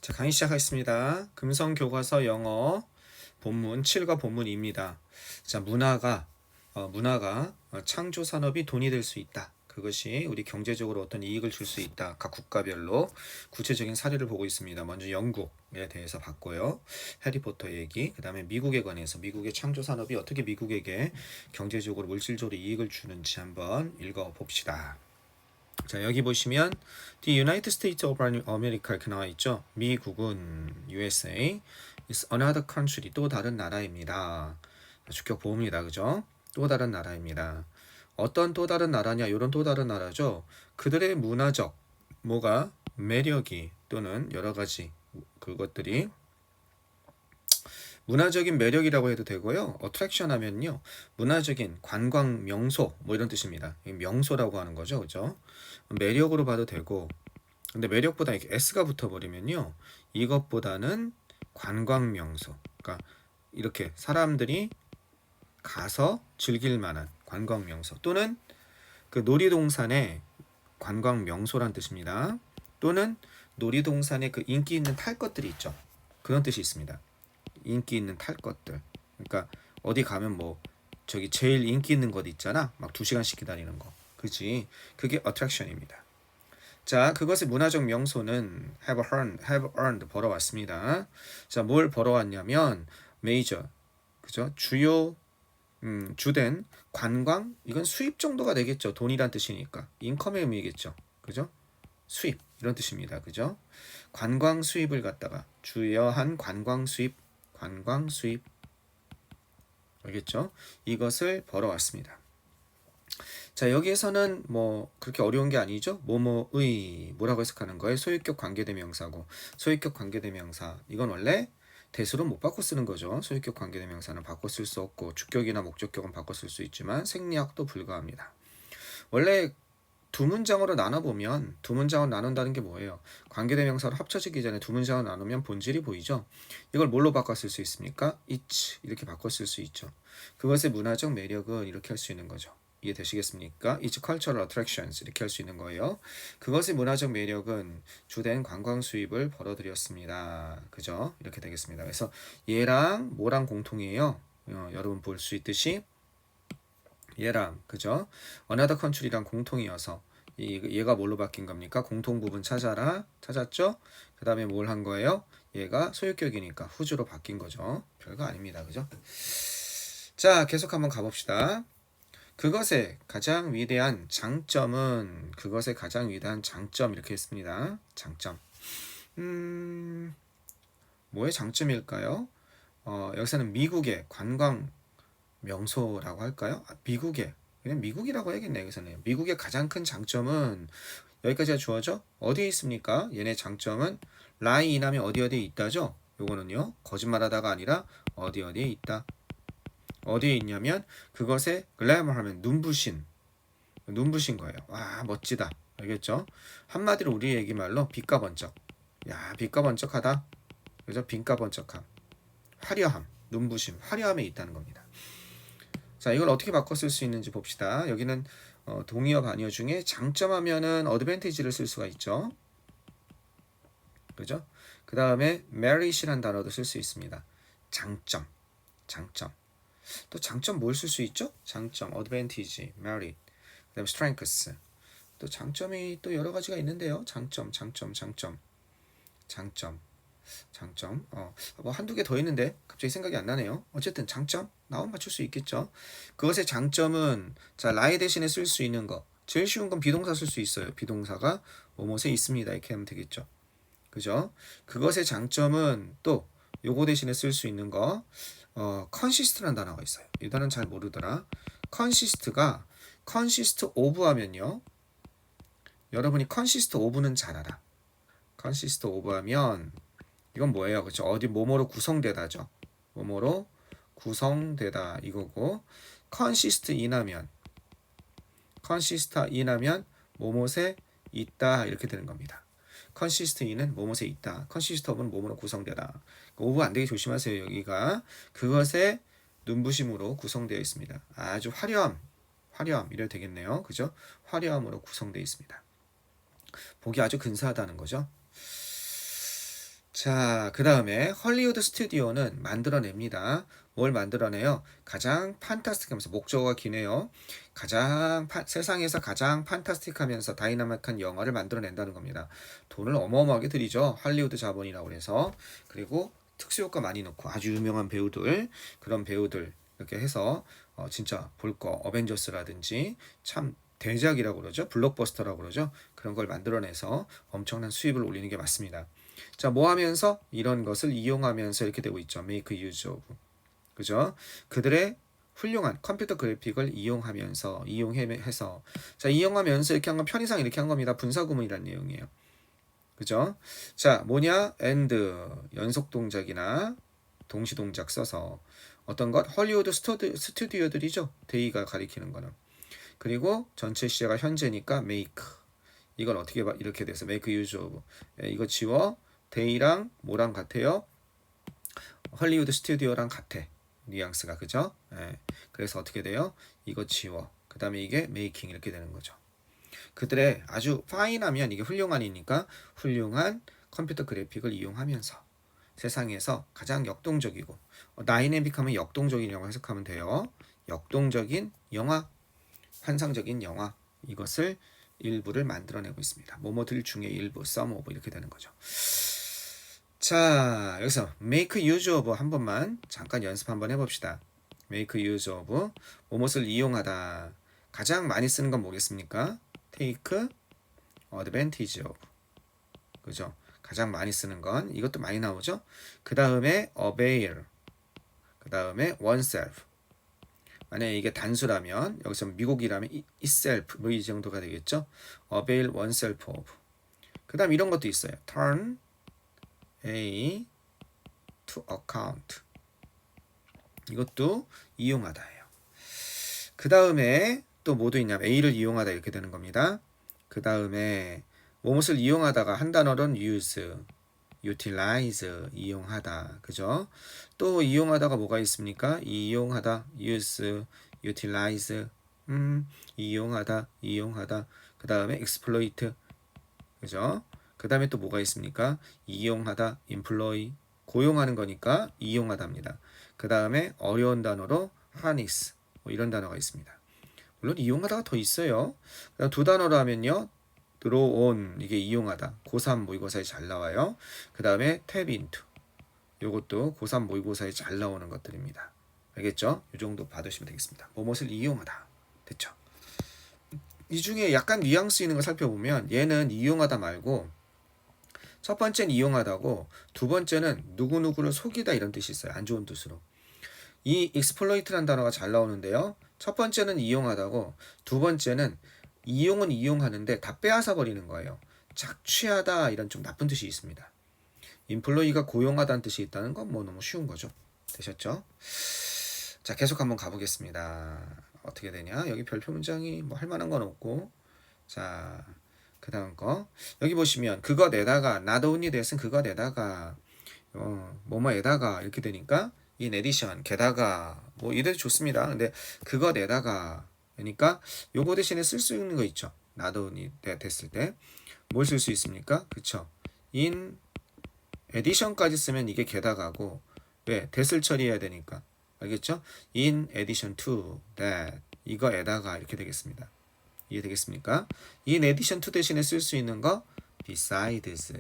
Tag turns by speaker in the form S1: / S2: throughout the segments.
S1: 자, 강의 시작하겠습니다. 금성교과서 영어 본문 7과 본문 2입니다. 자, 문화가 창조 산업이 돈이 될 수 있다. 그것이 우리 경제적으로 어떤 이익을 줄 수 있다. 각 국가별로 구체적인 사례를 보고 있습니다. 먼저 영국에 대해서 봤고요. 해리포터 얘기, 그 다음에 미국에 관해서 미국의 창조 산업이 어떻게 미국에게 경제적으로 물질적으로 이익을 주는지 한번 읽어봅시다. 자, 여기 보시면 The United States of America 이렇게 나와 있죠. 미국은 USA is another country, 또 다른 나라입니다. 주격 보호입니다. 그죠? 또 다른 나라입니다. 어떤 또 다른 나라냐? 이런 또 다른 나라죠. 그들의 문화적 뭐가 매력이 또는 여러 가지 그것들이 문화적인 매력이라고 해도 되고요. 어트랙션 하면요. 문화적인 관광 명소 뭐 이런 뜻입니다. 명소라고 하는 거죠. 그죠? 매력으로 봐도 되고 근데 매력보다 이렇게 S가 붙어버리면요. 이것보다는 관광 명소. 그러니까 이렇게 사람들이 가서 즐길 만한 관광 명소 또는 그 놀이동산의 관광 명소란 뜻입니다. 또는 놀이동산에 그 인기 있는 탈 것들이 있죠. 그런 뜻이 있습니다. 인기 있는 탈 것들. 그러니까 어디 가면 뭐 저기 제일 인기 있는 것 있잖아. 막 2시간씩 기다리는 거. 그지? 그게 어트랙션입니다. 자, 그것의 문화적 명소는 have earned 벌어왔습니다. 자, 뭘 벌어왔냐면 major, 그죠? 주된 관광, 이건 수입 정도가 되겠죠. 돈이란 뜻이니까 인컴의 의미겠죠. 그죠? 수입 이런 뜻입니다. 그죠? 관광 수입을 갖다가 주요한 관광 수입 알겠죠? 이것을 벌어왔습니다. 자, 여기에서는 뭐 그렇게 어려운 게 아니죠. 뭐뭐의 뭐라고 해석하는 거예요? 소유격 관계대명사고, 소유격 관계대명사 이건 원래 대수로 못 바꿔 쓰는 거죠. 소유격 관계대명사는 바꿔 쓸 수 없고 주격이나 목적격은 바꿔 쓸 수 있지만 생략도 불가합니다. 원래 두 문장으로 나눠보면, 두 문장을 나눈다는 게 뭐예요? 관계대명사로 합쳐지기 전에 두 문장을 나누면 본질이 보이죠? 이걸 뭘로 바꿔 쓸 수 있습니까? each 이렇게 바꿔 쓸 수 있죠. 그것의 문화적 매력은 이렇게 할 수 있는 거죠. 이해되시겠습니까? Its cultural attractions 이렇게 할 수 있는 거예요. 그것의 문화적 매력은 주된 관광 수입을 벌어들였습니다. 그죠? 이렇게 되겠습니다. 그래서 얘랑 뭐랑 공통이에요? 여러분 볼 수 있듯이 얘랑 그죠? another country랑 공통이어서 얘가 뭘로 바뀐 겁니까? 공통 부분 찾았죠? 그 다음에 뭘 한 거예요? 얘가 소유격이니까 후주로 바뀐 거죠. 별거 아닙니다. 그죠? 자, 계속 한번 가봅시다. 그것의 가장 위대한 장점은 이렇게 했습니다. 장점. 뭐의 장점일까요? 여기서는 미국의 관광 명소라고 할까요? 미국의 그냥 미국이라고 해야겠네요. 여기서는 미국의 가장 큰 장점은 여기까지가 주어져 어디에 있습니까? 얘네 장점은 lie in하면 어디에 있다죠? 요거는요 거짓말하다가 아니라 어디에 있다. 어디에 있냐면 그것에 glamour 하면 눈부신 거예요. 와 멋지다. 알겠죠? 한마디로 우리 얘기 말로 빛과 번쩍. 야 빛과 번쩍하다. 그죠? 빛과 번쩍함, 화려함, 눈부심, 화려함에 있다는 겁니다. 자, 이걸 어떻게 바꿔 쓸 수 있는지 봅시다. 여기는 동의어 반의어 중에 장점하면은 어드밴티지를 쓸 수가 있죠. 그죠? 그 다음에 merit이란 단어도 쓸 수 있습니다. 장점. 또 장점 뭘 쓸 수 있죠? 장점, advantage, merit, 그 다음에 strengths. 또 장점이 또 여러 가지가 있는데요. 장점. 뭐 한두 개 더 있는데 갑자기 생각이 안 나네요. 어쨌든 장점 나오면 맞출 수 있겠죠. 그것의 장점은 자 lie 대신에 쓸 수 있는 거. 제일 쉬운 건 비동사 쓸 수 있어요. 비동사가 뭐뭐에 있습니다. 이렇게 하면 되겠죠. 그죠? 그것의 장점은 또 요거 대신에 쓸 수 있는 거 consist라는 단어가 있어요. 이 단어는 잘 모르더라. consist가 consist of 하면요. 여러분이 consist of는 잘 알아. consist of 하면 이건 뭐예요? 그렇죠? 어디 뭐뭐로 구성되다죠. 뭐뭐로 구성되다 이거고 consist in 하면 뭐뭐에 있다 이렇게 되는 겁니다. consist in은 뭐뭐에 있다. consist of는 뭐뭐로 구성되다. 오브 안 되게 조심하세요. 여기가 그것의 눈부심으로 구성되어 있습니다. 아주 화려함 이래도 되겠네요. 그죠? 화려함으로 구성되어 있습니다. 보기 아주 근사하다는 거죠. 자, 그 다음에 헐리우드 스튜디오는 만들어냅니다. 뭘 만들어내요? 가장 판타스틱하면서 목적어가 기네요. 세상에서 가장 판타스틱하면서 다이나믹한 영화를 만들어낸다는 겁니다. 돈을 어마어마하게 들이죠. 할리우드 자본이라고 해서. 그리고 특수효과 많이 넣고 아주 유명한 배우들, 그런 배우들 이렇게 해서 진짜 볼 거 어벤져스라든지 참 대작이라고 그러죠. 블록버스터라고 그러죠. 그런 걸 만들어내서 엄청난 수입을 올리는 게 맞습니다. 자, 뭐 하면서 이런 것을 이용하면서 이렇게 되고 있죠. make use of. 그죠? 그들의 훌륭한 컴퓨터 그래픽을 이용해서 자, 이용하면서 이렇게 한 건 편의상 이렇게 한 겁니다. 분사구문이라는 내용이에요. 그죠? 자, 뭐냐? and 연속 동작이나 동시 동작 써서 어떤 것? 헐리우드 스튜디오들이죠. 데이가 가리키는 거는. 그리고 전체 시제가 현재니까 make. 이건 어떻게 봐? 이렇게 돼서 make use of. 이거 지워. 데이랑 뭐랑 같아요? 헐리우드 스튜디오랑 같아. 뉘앙스가 그죠? 그래서 어떻게 돼요? 이거 지워. 그 다음에 이게 making 이렇게 되는 거죠. 그들의 아주 파인하면 이게 훌륭한이니까 훌륭한 컴퓨터 그래픽을 이용하면서 세상에서 가장 역동적이고 다이내믹하면 역동적이라고 해석하면 돼요. 역동적인 영화, 환상적인 영화 이것을 일부를 만들어내고 있습니다. 뭐뭐들 중에 일부, some of 이렇게 되는 거죠. 자, 여기서 make use of 한 번만 잠깐 연습 한번 해봅시다. make use of 뭐뭇을 이용하다. 가장 많이 쓰는 건 뭐겠습니까? take advantage of. 그죠? 가장 많이 쓰는 건 이것도 많이 나오죠? 그 다음에 avail. 그 다음에 oneself. 만약에 이게 단수라면 여기서 미국이라면 itself 뭐 이 정도가 되겠죠? avail oneself of. 그 다음 이런 것도 있어요. turn A to account. 이것도 이용하다예요. 그 다음에 또 뭐도 있냐면 A를 이용하다 이렇게 되는 겁니다. 그 다음에 무엇을 이용하다가 한 단어로는 use, utilize, 이용하다. 그죠? 또 이용하다가 뭐가 있습니까? 이용하다, use, utilize, 이용하다. 그 다음에 exploit. 그죠? 그 다음에 또 뭐가 있습니까? 이용하다, employ, 고용하는 거니까 이용하다입니다. 그 다음에 어려운 단어로 harness, 뭐 이런 단어가 있습니다. 물론 이용하다가 더 있어요. 두 단어로 하면요. 들어온, 이게 이용하다, 고3 모의고사에 잘 나와요. 그 다음에 tap into, 요것도 고3 모의고사에 잘 나오는 것들입니다. 알겠죠? 이 정도 받으시면 되겠습니다. 뭐뭇을 이용하다. 됐죠? 이 중에 약간 뉘앙스 있는 거 살펴보면 얘는 이용하다 말고 첫 번째는 이용하다고 두 번째는 누구누구를 속이다 이런 뜻이 있어요. 안 좋은 뜻으로. 이 exploit라는 단어가 잘 나오는데요. 첫 번째는 이용하다고 두 번째는 이용은 이용하는데 다 빼앗아 버리는 거예요. 착취하다 이런 좀 나쁜 뜻이 있습니다. employee가 고용하다는 뜻이 있다는 건 뭐 너무 쉬운 거죠. 되셨죠? 자, 계속 한번 가보겠습니다. 어떻게 되냐? 여기 별표 문장이 뭐 할 만한 건 없고 자, 그 다음 거 여기 보시면 그것에다가 not only that은 그것에다가 뭐뭐에다가 이렇게 되니까 in addition 게다가 뭐 이래도 좋습니다. 근데 그것에다가 그러니까 요거 대신에 쓸 수 있는 거 있죠. not only that 됐을 때 뭘 쓸 수 있습니까? 그쵸? in addition까지 쓰면 이게 게다가고 왜 that을 처리해야 되니까 알겠죠? in addition to that 이거에다가 이렇게 되겠습니다. 이해되겠습니까? in addition to 대신에 쓸 수 있는 거 besides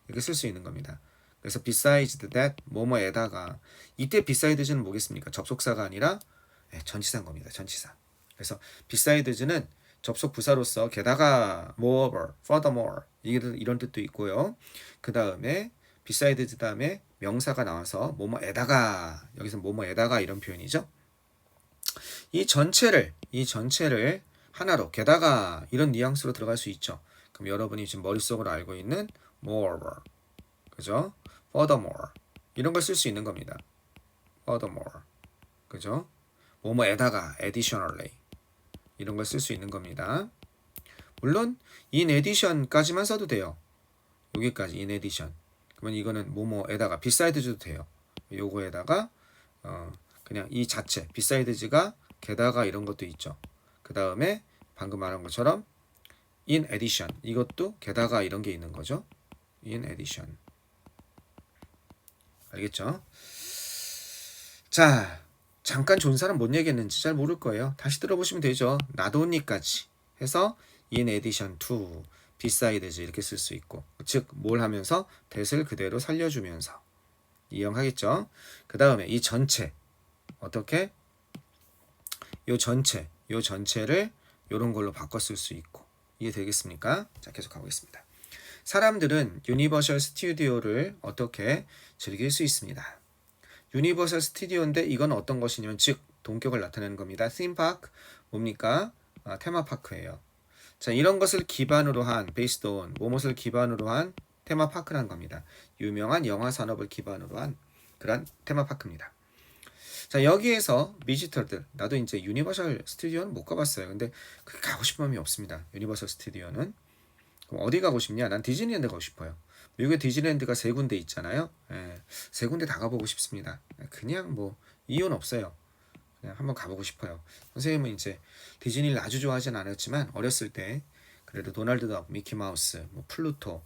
S1: 이렇게 쓸 수 있는 겁니다. 그래서 besides that 뭐뭐에다가 이때 besides는 뭐겠습니까? 접속사가 아니라 전치사인 겁니다. 전치사. 그래서 besides는 접속 부사로서 게다가 moreover, furthermore 이런 뜻도 있고요. 그 다음에 besides 다음에 명사가 나와서 뭐뭐에다가 여기서 뭐뭐에다가 이런 표현이죠. 이 전체를 하나로 게다가 이런 뉘앙스로 들어갈 수 있죠. 그럼 여러분이 지금 머릿속으로 알고 있는 moreover, 그죠? furthermore 이런 걸 쓸 수 있는 겁니다. furthermore, 그죠? 뭐뭐에다가 additionally 이런 걸 쓸 수 있는 겁니다. 물론 in addition까지만 써도 돼요. 여기까지 in addition. 그러면 이거는 뭐뭐에다가 besides도 돼요. 요거에다가 그냥 이 자체 besides가 게다가 이런 것도 있죠. 그 다음에 방금 말한 것처럼 in addition 이것도 게다가 이런 게 있는 거죠. in addition 알겠죠? 자, 잠깐 좋은 사람 뭔 얘기했는지 잘 모를 거예요. 다시 들어보시면 되죠. not only까지 해서 in addition to, besides 이렇게 쓸 수 있고, 즉 뭘 하면서 that을 그대로 살려주면서 이해하겠죠? 그 다음에 이 전체 어떻게? 요 전체를 요런 걸로 바꿔 쓸 수 있고, 이해되겠습니까? 자, 계속 가보겠습니다. 사람들은 유니버셜 스튜디오를 어떻게 즐길 수 있습니다. 유니버설 스튜디오인데 이건 어떤 것이냐면 즉 동격을 나타내는 겁니다. 팀파크 뭡니까? 테마파크예요. 자, 이런 것을 기반으로 한 based on 무엇을 기반으로 한 테마파크라는 겁니다. 유명한 영화 산업을 기반으로 한 그런 테마파크입니다. 자, 여기에서 비지터들, 나도 이제 유니버설 스튜디오는 못 가봤어요. 근데 그게 가고 싶은 마음이 없습니다. 유니버설 스튜디오는. 그럼 어디 가고 싶냐? 난 디즈니랜드 가고 싶어요. 미국에 디즈니랜드가 3군데 있잖아요. 예, 3군데 다 가보고 싶습니다. 그냥 뭐 이유는 없어요. 그냥 한번 가보고 싶어요. 선생님은 이제 디즈니를 아주 좋아하진 않았지만 어렸을 때 그래도 도널드 덕, 미키 마우스, 뭐 플루토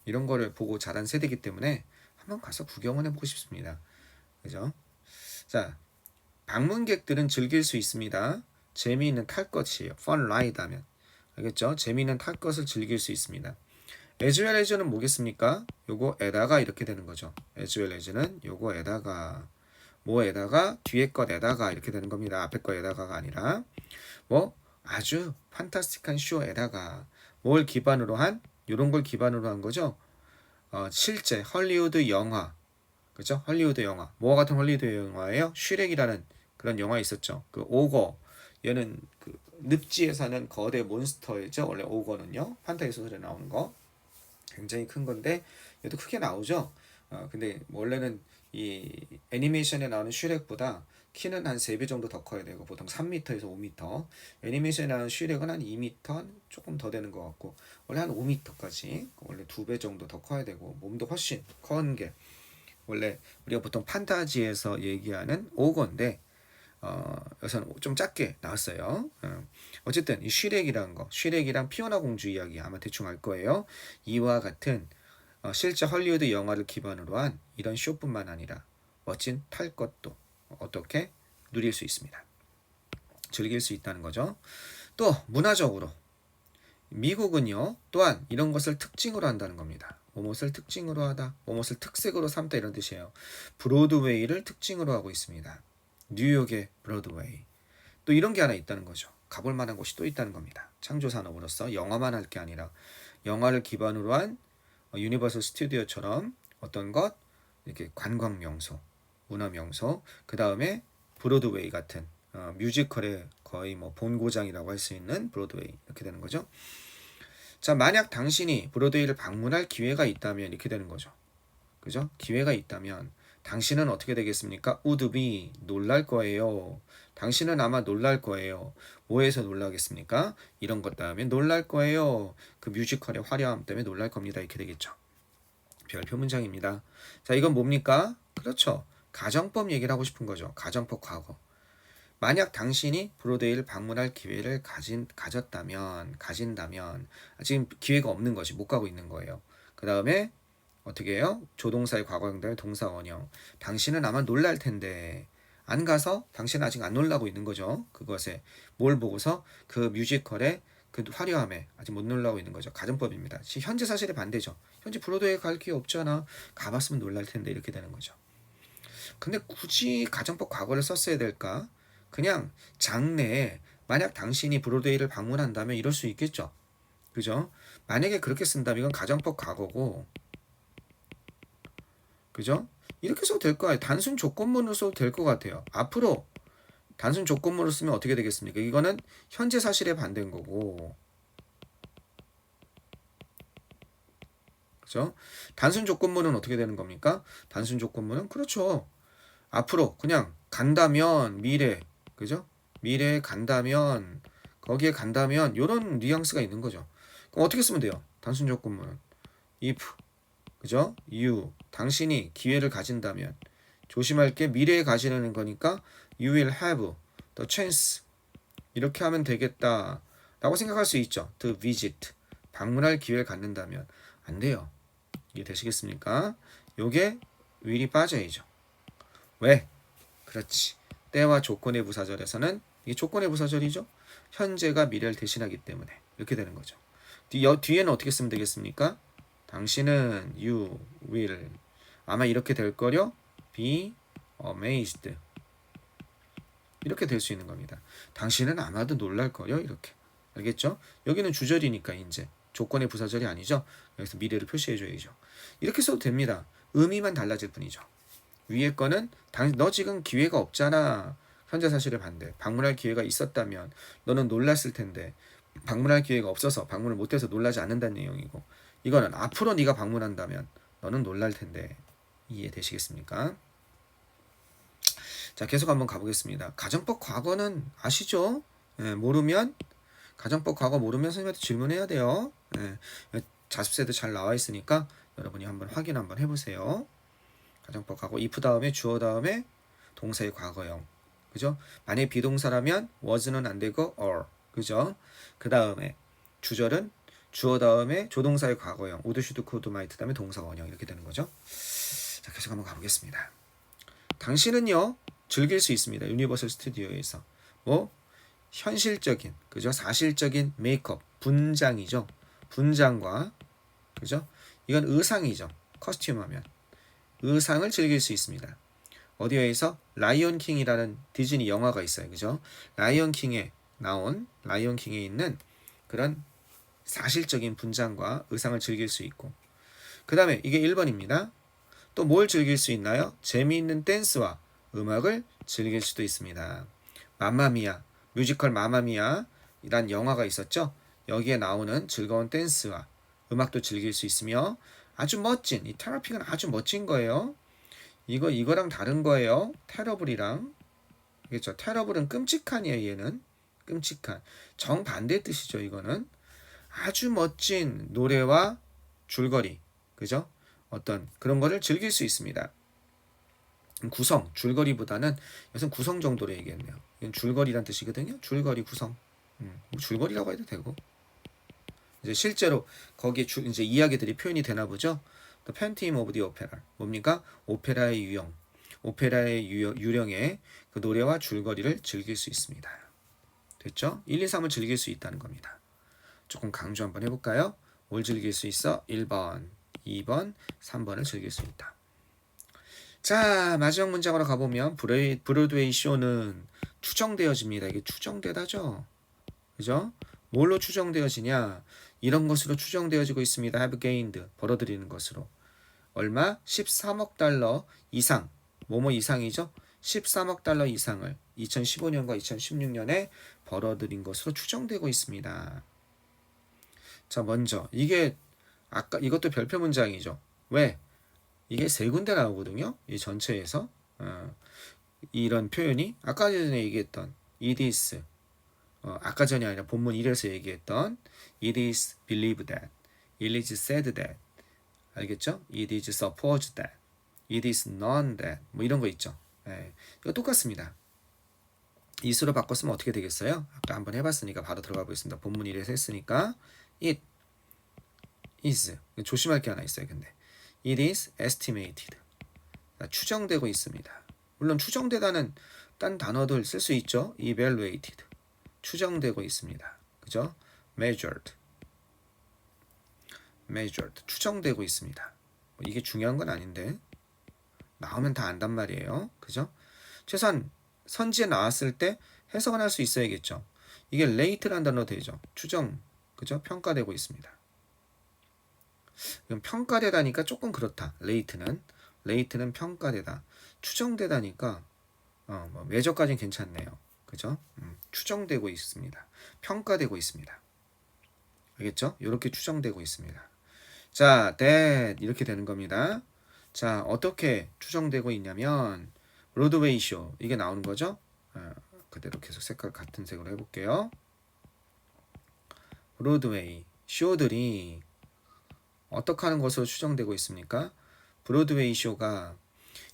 S1: 이런 거를 보고 자란 세대이기 때문에 한번 가서 구경은 해보고 싶습니다. 그죠? 자, 방문객들은 즐길 수 있습니다. 재미있는 탈 것이에요. fun ride 하면. 알겠죠? 재미있는 탈 것을 즐길 수 있습니다. as well as는 뭐겠습니까? 요거에다가 이렇게 되는 거죠. as well as는 요거에다가 뭐에다가 뒤에 것에다가 이렇게 되는 겁니다. 앞에 것에다가가 아니라 뭐 아주 판타스틱한 쇼에다가 뭘 기반으로 한 요런 걸 기반으로 한 거죠. 실제 헐리우드 영화 그죠? 헐리우드 영화 뭐와 같은 헐리우드 영화예요? 슈렉이라는 그런 영화 있었죠. 그 오거 얘는 그 늪지에 사는 거대 몬스터이죠. 원래 오거는요 판타지 소설에 나오는 거 굉장히 큰 건데 얘도 크게 나오죠. 근데 원래는 이 애니메이션에 나오는 슈렉보다 키는 한 3배 정도 더 커야 되고 보통 3m에서 5m 애니메이션에 나오는 슈렉은 한 2m 조금 더 되는 것 같고 원래 한 5m까지 원래 2배 정도 더 커야 되고 몸도 훨씬 커는 게 원래 우리가 보통 판타지에서 얘기하는 오거인데 여기서는 좀 작게 나왔어요. 어쨌든 이 슈렉이라는 거, 슈렉이랑 피오나 공주 이야기 아마 대충 알 거예요. 이와 같은 실제 헐리우드 영화를 기반으로 한 이런 쇼뿐만 아니라 멋진 탈 것도 어떻게 누릴 수 있습니다. 즐길 수 있다는 거죠. 또 문화적으로 미국은요 또한 이런 것을 특징으로 한다는 겁니다. 뭐뭇을 특징으로 하다, 뭐뭇을 특색으로 삼다 이런 뜻이에요. 브로드웨이를 특징으로 하고 있습니다. 뉴욕의 브로드웨이. 또 이런 게 하나 있다는 거죠. 가볼 만한 곳이 또 있다는 겁니다. 창조 산업으로서 영화만 할 게 아니라 영화를 기반으로 한 유니버설 스튜디오처럼 어떤 것 이렇게 관광 명소, 문화 명소, 그 다음에 브로드웨이 같은 뮤지컬의 거의 뭐 본고장이라고 할 수 있는 브로드웨이 이렇게 되는 거죠. 자, 만약 당신이 브로드웨이를 방문할 기회가 있다면 이렇게 되는 거죠. 그죠? 기회가 있다면 당신은 어떻게 되겠습니까? would be 놀랄 거예요. 당신은 아마 놀랄 거예요. 뭐에서 놀라겠습니까? 이런 것 다음에 놀랄 거예요. 그 뮤지컬의 화려함 때문에 놀랄 겁니다. 이렇게 되겠죠. 별표 문장입니다. 자, 이건 뭡니까? 그렇죠. 가정법 얘기를 하고 싶은 거죠. 가정법 과거. 만약 당신이 브로드웨이를 방문할 기회를 가진다면 지금 기회가 없는 거지. 못 가고 있는 거예요. 그 다음에 어떻게 해요? 조동사의 과거형 다음에 동사 원형. 당신은 아마 놀랄 텐데 안 가서 당신은 아직 안 놀라고 있는 거죠. 그것에 뭘 보고서 그 뮤지컬의 그 화려함에 아직 못 놀라고 있는 거죠. 가정법입니다. 현재 사실의 반대죠. 현재 브로드웨이 갈 기회 없잖아. 가봤으면 놀랄 텐데 이렇게 되는 거죠. 근데 굳이 가정법 과거를 썼어야 될까? 그냥 장래에 만약 당신이 브로드웨이를 방문한다면 이럴 수 있겠죠. 그죠? 만약에 그렇게 쓴다면 이건 가정법 과거고 그죠? 이렇게 써도 될 거예요. 단순 조건문으로 써도 될 것 같아요. 앞으로 단순 조건문으로 쓰면 어떻게 되겠습니까? 이거는 현재 사실에 반대인 거고 그죠? 단순 조건문은 어떻게 되는 겁니까? 단순 조건문은 그렇죠. 앞으로 그냥 간다면 미래 그죠? 미래에 간다면 거기에 간다면 이런 뉘앙스가 있는 거죠. 그럼 어떻게 쓰면 돼요? 단순 조건문은 if 그죠? you 당신이 기회를 가진다면 조심할 게 미래에 가지려는 거니까 you will have the chance 이렇게 하면 되겠다 라고 생각할 수 있죠. to visit 방문할 기회를 갖는다면 안 돼요. 이해 되시겠습니까? 요게 will이 빠져야죠. 왜? 그렇지. 때와 조건의 부사절에서는 이게 조건의 부사절이죠. 현재가 미래를 대신하기 때문에 이렇게 되는 거죠. 뒤에는 어떻게 쓰면 되겠습니까? 당신은 you will 아마 이렇게 될 거려 be amazed 이렇게 될 수 있는 겁니다. 당신은 아마도 놀랄 거려 이렇게 알겠죠? 여기는 주절이니까 이제 조건의 부사절이 아니죠. 여기서 미래를 표시해 줘야죠. 이렇게 써도 됩니다. 의미만 달라질 뿐이죠. 위에 거는 너 지금 기회가 없잖아. 현재 사실을 반대. 방문할 기회가 있었다면 너는 놀랐을 텐데 방문할 기회가 없어서 방문을 못해서 놀라지 않는다는 내용이고 이거는 앞으로 네가 방문한다면 너는 놀랄 텐데 이해되시겠습니까? 자, 계속 한번 가보겠습니다. 가정법 과거는 아시죠? 모르면 가정법 과거 모르면 선생님한테 질문해야 돼요. 자습세도 잘 나와 있으니까 여러분이 한번 확인 한번 해보세요. 가정법 과거 if 다음에 주어 다음에 동사의 과거형. 그죠? 만약에 비동사라면 was는 안 되고 or. 그죠? 그 다음에 주절은 주어 다음에 조동사의 과거형. would, should, could, might 다음에 동사 원형 이렇게 되는 거죠. 자, 계속 한번 가보겠습니다. 당신은요 즐길 수 있습니다. 유니버설 스튜디오에서 뭐 현실적인 그죠? 사실적인 메이크업 분장이죠. 분장과 그죠? 이건 의상이죠. 커스튬 하면 의상을 즐길 수 있습니다. 어디에서 라이온 킹이라는 디즈니 영화가 있어요. 그죠? 라이온 킹에 나온 라이온 킹에 있는 그런 사실적인 분장과 의상을 즐길 수 있고 그 다음에 이게 1번입니다. 또 뭘 즐길 수 있나요? 재미있는 댄스와 음악을 즐길 수도 있습니다. 마마미아 뮤지컬 마마미아 이란 영화가 있었죠. 여기에 나오는 즐거운 댄스와 음악도 즐길 수 있으며 아주 멋진 이 테라픽은 아주 멋진 거예요. 이거랑 다른 거예요. 테러블이랑 그렇죠. 테러블은 끔찍한이에요. 얘는 끔찍한 정반대의 뜻이죠. 이거는 아주 멋진 노래와 줄거리 그죠? 어떤 그런 거를 즐길 수 있습니다. 구성 줄거리보다는 여기서 구성 정도로 얘기했네요. 이건 줄거리란 뜻이거든요. 줄거리 구성 뭐 줄거리라고 해도 되고 이제 실제로 거기에 이제 이야기들이 표현이 되나 보죠. The Phantom of the Opera 뭡니까? 오페라의 유형, 오페라의 유령의 그 노래와 줄거리를 즐길 수 있습니다. 됐죠? 1, 2, 3을 즐길 수 있다는 겁니다. 조금 강조 한번 해볼까요? 뭘 즐길 수 있어? 1번, 2번, 3번을 즐길 수 있다. 자, 마지막 문장으로 가보면 브로드웨이 쇼는 추정되어집니다. 이게 추정되다죠? 그죠? 뭘로 추정되어지냐? 이런 것으로 추정되어지고 있습니다. have gained, 벌어들이는 것으로. 얼마? 13억 달러 이상, 뭐뭐 이상이죠? 13억 달러 이상을 2015년과 2016년에 벌어들인 것으로 추정되고 있습니다. 자, 먼저 이게 아까 이것도 별표 문장이죠. 왜? 이게 세 군데 나오거든요. 이 전체에서 이런 표현이 아까 전에 얘기했던 it is 아까 전이 아니라 본문 1에서 얘기했던 it is believed that, it is said that 알겠죠? it is supposed that, it is known that 뭐 이런 거 있죠. 이거 똑같습니다. it으로 바꿨으면 어떻게 되겠어요? 아까 한번 해봤으니까 바로 들어가 보겠습니다. 본문 1에서 했으니까 it is 조심할 게 하나 있어요. 근데 it is estimated 추정되고 있습니다. 물론 추정되다는 딴 단어들 쓸 수 있죠. evaluated 추정되고 있습니다. 그죠? measured 추정되고 있습니다. 이게 중요한 건 아닌데 나오면 다 안단 말이에요. 그죠? 최소한 선지에 나왔을 때 해석은 할 수 있어야겠죠. 이게 rate라는 단어 되죠. 추정 그죠? 평가되고 있습니다. 평가되다니까 조금 그렇다. rate는 평가되다. 추정되다니까 뭐 measure까지는 괜찮네요. 그죠? 추정되고 있습니다. 평가되고 있습니다. 알겠죠? 이렇게 추정되고 있습니다. 자, that 이렇게 되는 겁니다. 자, 어떻게 추정되고 있냐면 브로드웨이 쇼 이게 나오는 거죠? 그대로 계속 색깔 같은 색으로 해볼게요. 브로드웨이 쇼들이 어떻게 하는 것으로 추정되고 있습니까? 브로드웨이 쇼가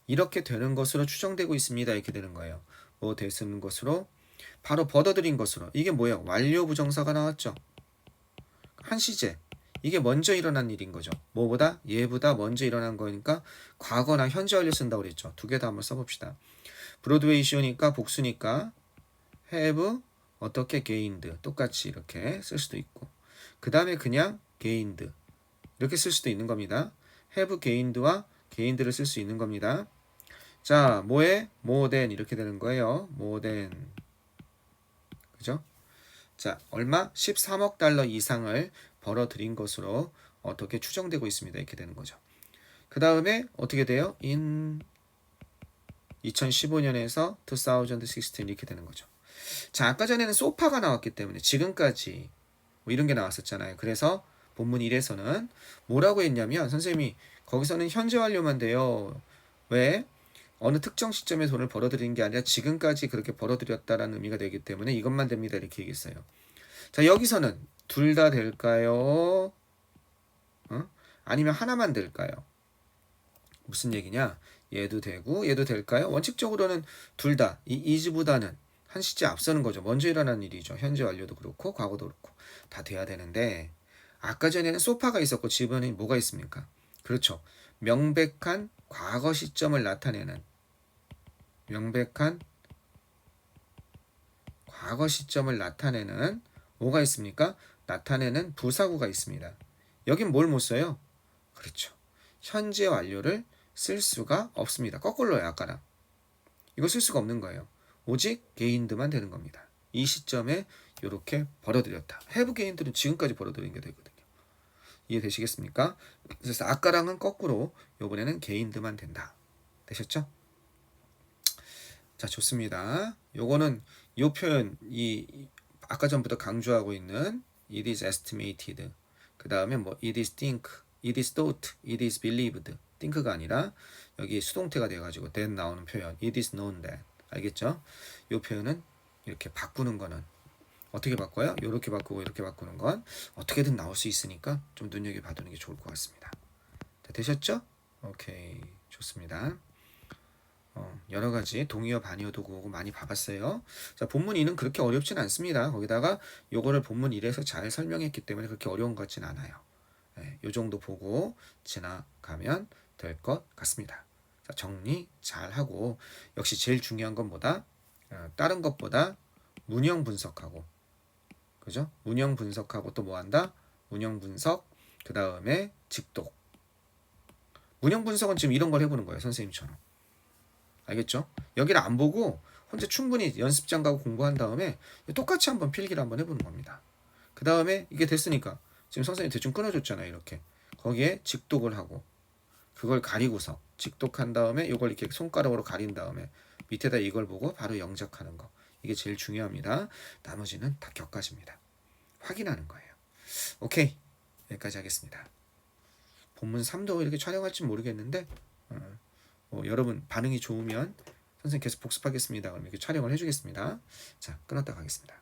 S1: 이렇게 되는 것으로 추정되고 있습니다. 이렇게 되는 거예요. 뭐 되는 것으로 바로 벌어들인 것으로 이게 뭐예요? 완료 부정사가 나왔죠. 한시제 이게 먼저 일어난 일인 거죠. 뭐보다? 얘보다 먼저 일어난 거니까 과거나 현재 완료 쓴다고 그랬죠. 두 개 다 한번 써봅시다. 브로드웨이 쇼니까 복수니까 have 어떻게 gained 똑같이 이렇게 쓸 수도 있고 그 다음에 그냥 gained 이렇게 쓸 수도 있는 겁니다. have gained와 gained를 쓸 수 있는 겁니다. 자, 뭐에? more than 이렇게 되는 거예요. more than 그죠? 자, 얼마? 13억 달러 이상을 벌어들인 것으로 어떻게 추정되고 있습니다. 이렇게 되는 거죠. 그 다음에 어떻게 돼요? in 2015년에서 2016 이렇게 되는 거죠. 자, 아까 전에는 소파가 나왔기 때문에 지금까지 뭐 이런 게 나왔었잖아요. 그래서 본문 1에서는 뭐라고 했냐면 선생님이 거기서는 현재 완료만 돼요. 왜? 어느 특정 시점에 돈을 벌어들이는 게 아니라 지금까지 그렇게 벌어들였다라는 의미가 되기 때문에 이것만 됩니다. 이렇게 얘기했어요. 자, 여기서는 둘 다 될까요? 아니면 하나만 될까요? 무슨 얘기냐? 얘도 되고 얘도 될까요? 원칙적으로는 둘 다 이 is보다는 한 시제 앞서는 거죠. 먼저 일어난 일이죠. 현재 완료도 그렇고 과거도 그렇고 다 돼야 되는데 아까 전에는 소파가 있었고 지금은 뭐가 있습니까? 그렇죠. 명백한 과거 시점을 나타내는 과거 시점을 나타내는 뭐가 있습니까? 나타내는 부사구가 있습니다. 여긴 뭘 못 써요? 그렇죠. 현재 완료를 쓸 수가 없습니다. 거꾸로요. 아까랑. 이거 쓸 수가 없는 거예요. 오직 gained만 되는 겁니다. 이 시점에 이렇게 벌어들였다. have gained는 지금까지 벌어들인 게 되거든요. 이해되시겠습니까? 그래서 아까랑은 거꾸로 이번에는 gained만 된다. 되셨죠? 자, 좋습니다. 요거는 요 표현 이 아까 전부터 강조하고 있는 it is estimated 그 다음에 뭐 it is think, it is thought, it is believed think가 아니라 여기 수동태가 돼가지고 then 나오는 표현 it is known that 알겠죠? 요 표현은 이렇게 바꾸는 거는 어떻게 바꿔요? 이렇게 바꾸고 이렇게 바꾸는 건 어떻게든 나올 수 있으니까 좀 눈여겨봐두는 게 좋을 것 같습니다. 자, 되셨죠? 오케이, 좋습니다. 여러 가지 동의어 반의어 도구 많이 봐봤어요. 자, 본문 2는 그렇게 어렵진 않습니다. 거기다가 요거를 본문 1에서 잘 설명했기 때문에 그렇게 어려운 것 같진 않아요. 요 정도 보고 지나가면 될 것 같습니다. 자, 정리 잘 하고 역시 제일 중요한 건 뭐다? 다른 것보다 문형 분석하고 그죠? 문형 분석하고 또 뭐 한다? 문형 분석 그 다음에 직독. 문형 분석은 지금 이런 걸 해보는 거예요. 선생님처럼. 알겠죠? 여기를 안 보고 혼자 충분히 연습장 가고 공부한 다음에 똑같이 한번 필기를 한번 해보는 겁니다. 그 다음에 이게 됐으니까 지금 선생님이 대충 끊어줬잖아요. 이렇게 거기에 직독을 하고 그걸 가리고서 직독한 다음에 이걸 이렇게 손가락으로 가린 다음에 밑에다 이걸 보고 바로 영작하는 거 이게 제일 중요합니다. 나머지는 다 격가집니다. 확인하는 거예요. 오케이, 여기까지 하겠습니다. 본문 3도 이렇게 촬영할지 모르겠는데 여러분 반응이 좋으면 선생님 계속 복습하겠습니다. 그럼 이렇게 촬영을 해주겠습니다. 자, 끊었다 가겠습니다.